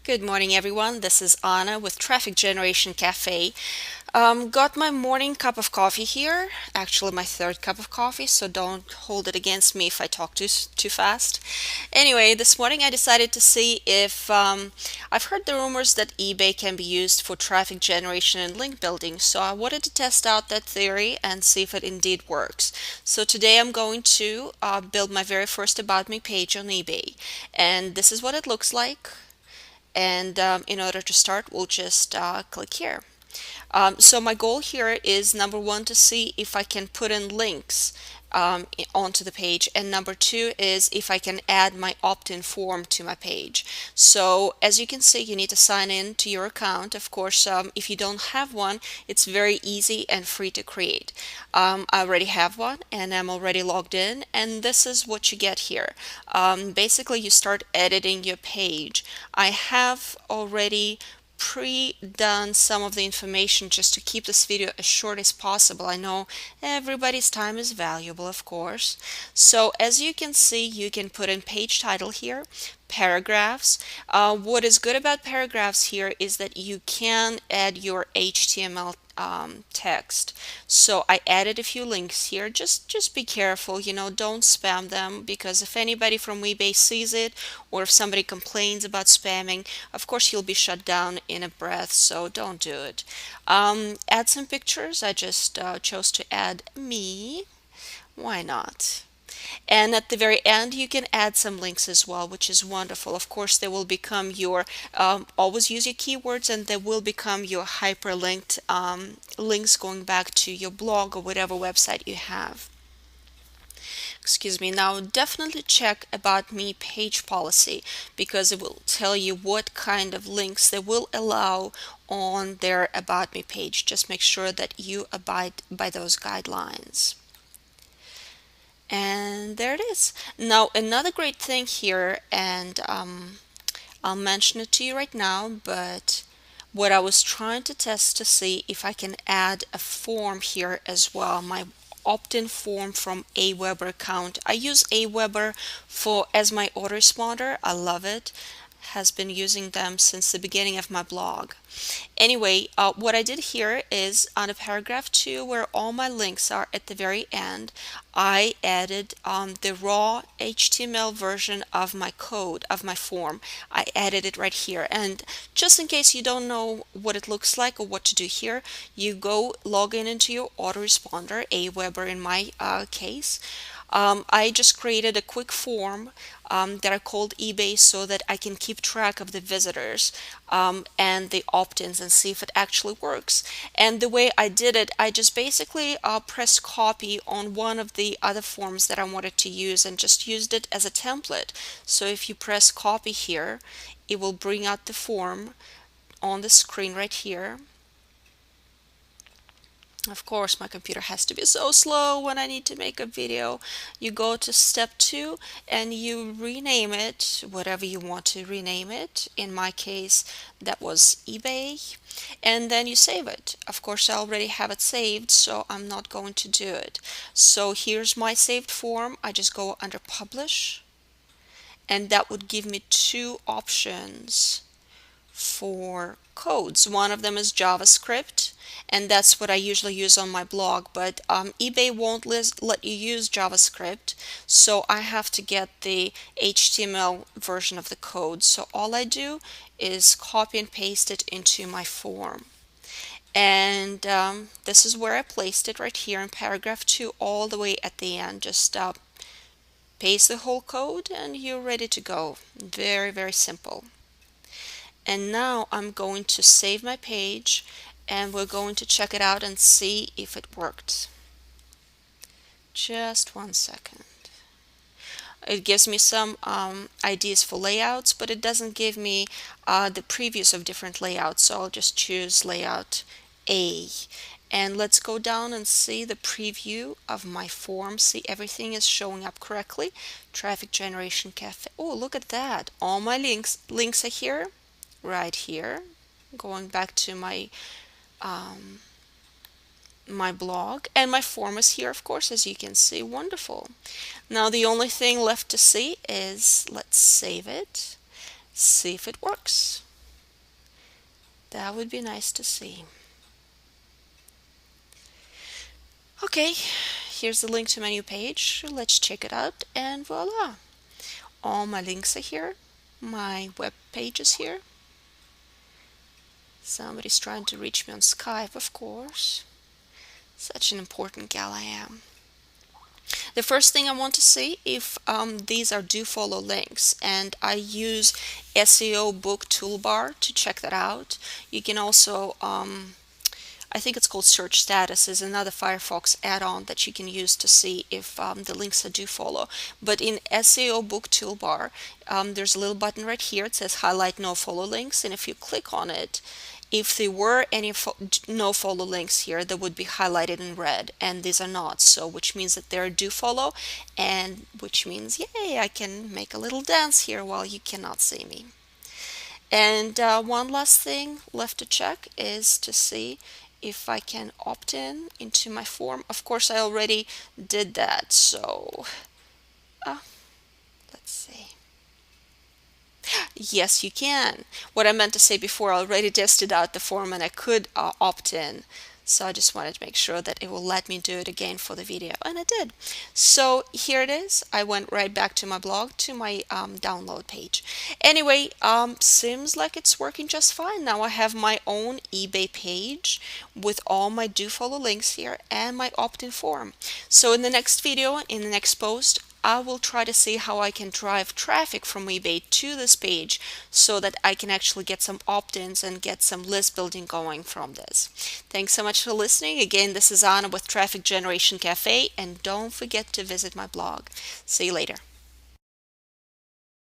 Good morning, everyone. This is Anna with Traffic Generation Cafe. Got my morning cup of coffee here, actually, my third cup of coffee, so don't hold it against me if I talk too fast. Anyway, this morning I decided to see if I've heard the rumors that eBay can be used for traffic generation and link building, so I wanted to test out that theory and see if it indeed works. So today I'm going to build my very first About Me page on eBay, and this is what it looks like. And in order to start, we'll just click here. So my goal here is number one, to see if I can put in links onto the page, and number two is if I can add my opt-in form to my page. So as you can see, you need to sign in to your account. Of course, if you don't have one, it's very easy and free to create. I already have one and I'm already logged in, and this is what you get here. Basically, you start editing your page. I have already pre-done some of the information just to keep this video as short as possible. I know everybody's time is valuable, of course. So as you can see, you can put in page title here, paragraphs. What is good about paragraphs here is that you can add your HTML text. So I added a few links here. Just be careful, don't spam them, because if anybody from eBay sees it, or if somebody complains about spamming, of course you'll be shut down in a breath, so don't do it. Add some pictures. I just chose to add me. Why not? And at the very end, you can add some links as well, which is wonderful. Of course, they will become your, always use your keywords, and they will become your hyperlinked links going back to your blog or whatever website you have. Excuse me. Now, definitely check About Me page policy, because it will tell you what kind of links they will allow on their About Me page. Just make sure that you abide by those guidelines. And there it is. Now, another great thing here, and I'll mention it to you right now, but what I was trying to test to see if I can add a form here as well, my opt-in form from Aweber account. I use Aweber for as my autoresponder. I love it. Has been using them since the beginning of my blog. Anyway, what I did here is on a paragraph 2, where all my links are at the very end, I added the raw HTML version of my code, of my form. I added it right here. And just in case you don't know what it looks like or what to do here, you go log in into your autoresponder, Aweber in my case. I just created a quick form that I called eBay, so that I can keep track of the visitors and the opt-ins and see if it actually works. And the way I did it, I just basically pressed copy on one of the other forms that I wanted to use and just used it as a template. So if you press copy here, it will bring out the form on the screen right here. Of course, my computer has to be so slow when I need to make a video. You go to step 2 and you rename it whatever you want to rename it. In my case, that was eBay. And then you save it. Of course, I already have it saved, so I'm not going to do it. So here's my saved form. I just go under Publish, and that would give me two options for codes. One of them is JavaScript, and that's what I usually use on my blog, but eBay won't let you use JavaScript, so I have to get the HTML version of the code. So all I do is copy and paste it into my form. And this is where I placed it, right here in paragraph 2, all the way at the end. Just paste the whole code and you're ready to go. Very, very simple. And now I'm going to save my page, and we're going to check it out and see if it worked. Just 1 second. It gives me some ideas for layouts, but it doesn't give me the previews of different layouts, so I'll just choose layout A. And let's go down and see the preview of my form. See, everything is showing up correctly. Traffic Generation Cafe. Oh, look at that. All my links are here. Right here, going back to my my blog, and my form is here, of course, as you can see. Wonderful. Now the only thing left to see is, let's save it, see if it works. That would be nice to see. Okay, here's the link to my new page. Let's check it out, and voila. All my links are here. My web page is here. Somebody's trying to reach me on Skype, of course. Such an important gal I am. The first thing I want to see if these are DoFollow links, and I use SEO book toolbar to check that out. You can also I think it's called Search Status, is another Firefox add-on that you can use to see if the links are DoFollow. But in SEO book toolbar, there's a little button right here. It says highlight no follow links, and if you click on it, if there were any no follow links here, they would be highlighted in red, and these are not. So which means that they're DoFollow, and which means, yay, I can make a little dance here while you cannot see me. And one last thing left to check is to see if I can opt in into my form. Of course, I already did that, so let's see. Yes, you can. What I meant to say before, I already tested out the form and I could opt in. So I just wanted to make sure that it will let me do it again for the video, and it did. So here it is. I went right back to my blog, to my download page. Anyway, seems like it's working just fine. Now I have my own eBay page with all my DoFollow links here and my opt-in form. So in the next video, in the next post, I will try to see how I can drive traffic from eBay to this page so that I can actually get some opt-ins and get some list building going from this. Thanks so much for listening. Again, this is Anna with Traffic Generation Cafe, and don't forget to visit my blog. See you later.